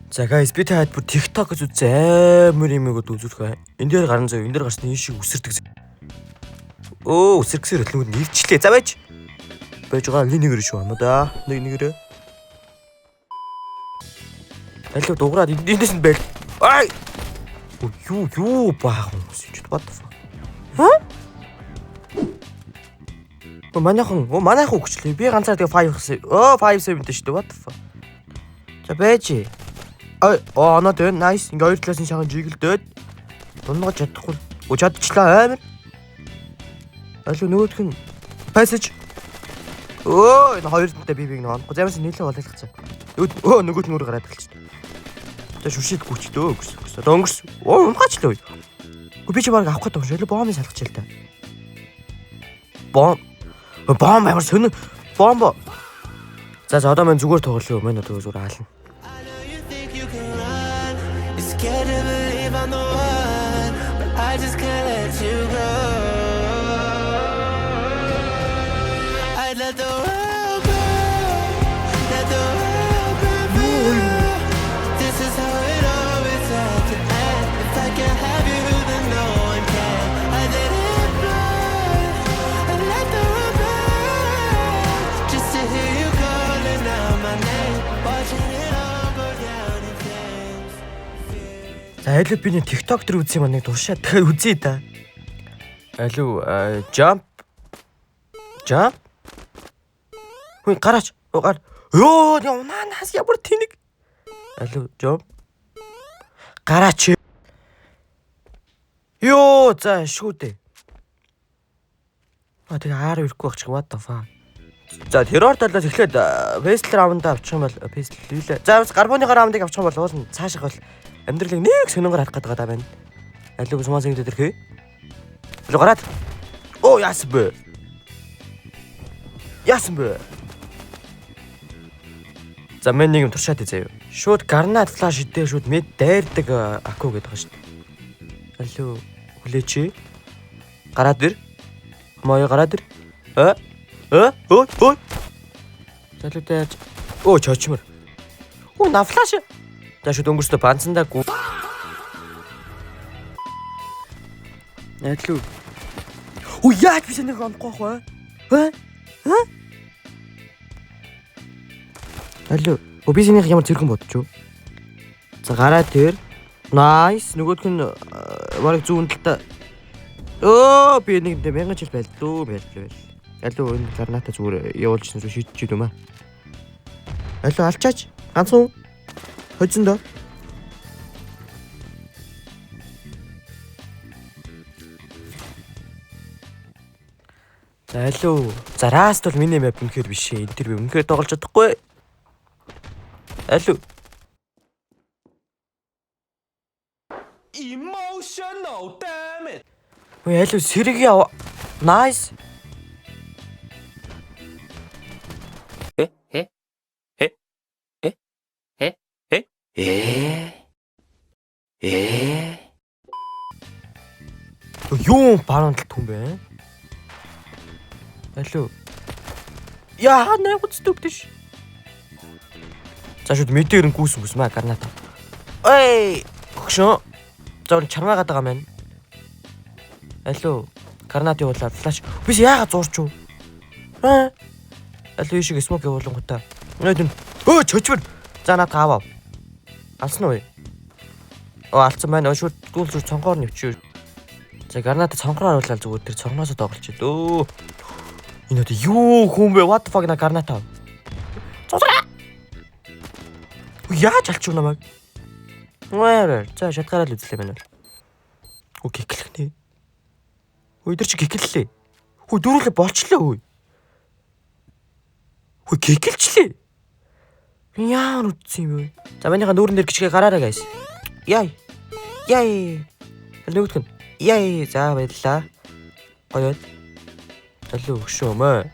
За guys би таад бүр TikTok гэж үзээ амар юмэгод үзүүлэх. Энд дээр гарна зав. Энд дээр гарсны энэ шиг үсэрдэг. Оо үсэргсээр хэлнүүд нэрчлээ. За байж байгаа нэгнэр шүү юм да. Нэгнэрээ. Алуу дуграад эндээс нь байл. Ай. Юу баах юм чи what the fuck. Манайхан өгчлээ. Би ганцаар тэгээ 5-7 дээ шүү дээ. What the fuck. За байж. Оноод байна. Nice. Ингээ хоёр талаас нь шахан жигэлдээд дундгаж чадахгүй. Чадчихлаа амар. Алуу нөгөөх нь passage. Энэ хоёр талтай би нэг онох. Замаас нийлээ болойлгацсан. Нөгөөт нь өөр гараад эхэлчихсэн. За шүшид гүчдөө гэсэн. Одоо өнгөрс. Унхаачлаа. Би чи баг авах гэдэг юм шиг л бомбыг салгачих л та. Бомб амар сонир. Бомб. За одоо мань зүгээр тоглоё. Мань одоо зүгээр хаална. Scared to believe I'm the one, but I just can't let you go. I'd let the world go, let the world go. This is how it always had to end. If I can't have you, then no one can. I let it blow, I let the world burn, just to hear you calling out my name, watching it all go down in flames. За алуу би нэг TikTok дээр үзсэн юм нэг дуршаа дахиад үзье да. Алуу jump. Хүй гараач. Ёо унаас ямар тэнэг. Алуу jump. Гараач. Ёо за шүү дээ. Тэгээ аар ирэхгүй байх чиг what the fuck. За террор талаас эхлээд Pestler раунда авчих юм бол Pestler хийлээ. За гарбоны раундыг авчих юм бол уул нь цаашаа бол амьдралыг нэг сонирхол харах гэдэг байгаа байна. Алуу сумаас ингэ дээрхээ. Алуу гараад. Яасан бэ? За мен нэг юм туршаад заяа. Шууд гарнад флаш идээ шууд мэд дайрдаг аку гэдэг байгаа шүү дээ. Алуу хүлээч. Гараад ир. Мой гараад ир. Залуутай. Чочмор. На флаш. За шууд өнгөрсдөө банцандаа гү. Алуу. Яач би санийх онохгүй бай. Алуу. Би санийх ямар зэрхэн бодчих. За гараа дээр. Nice. Нөгөөх нь бараг зүүн талтай. Би нэг 1000 жил байлдуу. Алуу энэ гарната зүгээр явуулчихсан шүү шийдчих юм аа. Алуу алчаач. Ганцхан хоцсон доо. За алуу. За раст бол миний мэп үнэхээр биш ээ. Энэ төр би үнэхээр тоглож чадахгүй. Алуу. Emotional damn it. Алуу сэрэг яа. Nice. Юу баруун талд хүн бэ? Алуу. Яа нэг үстэгдэш. За шууд мэдээр нь гүйсмэ гарната. Өгшөө. Зур чармаагаад байгаа мэн. Алуу. Гарнат явуулаад флаш. Бис яагаад зуурч юу? Алуу шиг смок явуулангуудаа. Өнөөдөр чочмор. За наад аваа. Алсан уу? Алсан байна. Шууд дүүл зүр цонхоор нэвчээ. За гарнат цонхоор харуулаад зүгээр тэр цонхноосоо тоглож идөө. Энэ одоо юу хүн бэ? What the fuck на гарнат аа. Цусраа. Яаж алч юу намайг? За шатгаараа л үзлээ байна. Гиглэхнэ. Өдөр чи гиглэлээ. Дөрүүлээ болчлоо. Гиглэлчлээ. Яа нүдсэн юм бэ? За манийха нүүрэн дээр гिचгээ гараарай guys. Яй. Нөгөөх нь. Яй. За баярлаа. Гоё. Алуу өгшөө мөө.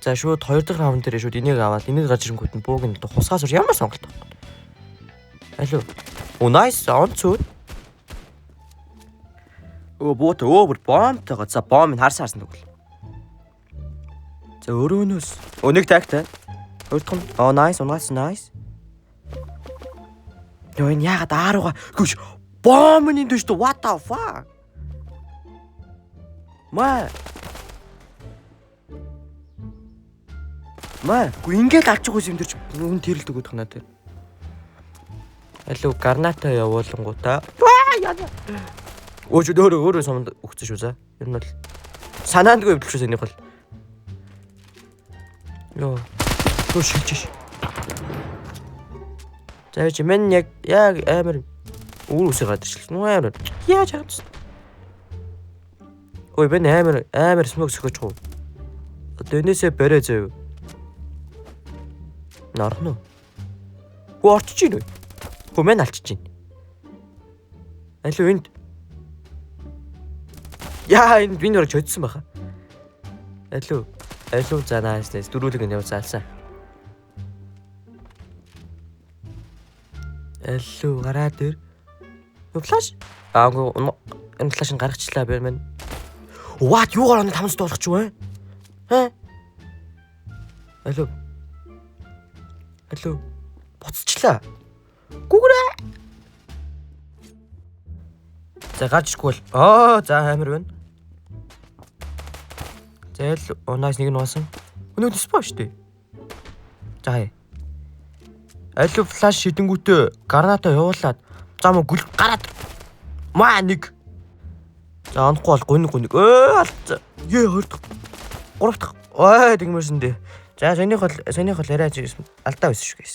За шууд 2 дахь раунд дээр шууд энийг аваад энийг гажингууд нь бууг нь хусгаас ямар сонголт байна. Алуу. Nice онцоо. Бүр бомбтойгоо. За бомбыг харсан тэгвэл. За өрөөнөөс. Нэг тагтай. Nice. Йоо энэ яагаад аарууга гүш бомбны дэвш what the fuck? Маа гү ингээд алж байгаа юм дэрч нүн тэрэлдэг өгөх надад. Алуу гарната явуулангуудаа. Өөч өөрөө сумд өгсөн шүү за. Ер нь бол санаандгүй явдал шүү энийг бол. Йоо. Төө шилжиж. За чи мен яг амар үр үсээ гадарч л амар. Яаж чадсан. Ой ben амар смог сөхөж гоо. Одоо энэсээ барай заяа. Нарно. Хөө орчиж гин үү? Хөө мен алчиж гин. Алуу энд. Яа энэ би нөрөж хөдсөн баха. Алуу за nice дөрүүлэг нь явуулсан. Алуу гараа дээр. Флаш. Энэ флашыг гаргачлаа би мэн. What юугаар оноо 500 болгоч юу вэ? Ха? Алуу. Буцчлаа. Гүгрээ. За гарчгүй бол. За амар байна. За nice нэг нь басан. Өнөө диспо штэ. За. Алуу флаш шидэнгүүтээ граната явуулаад зам гүл гараад. Маа нэг. За онохгүй бол гүнэг. Алцаа. Ее 2 дахь. 3 дахь. Тэгмэрсэн дээ. За санийх бол арай алдаа байсан шүү гэс.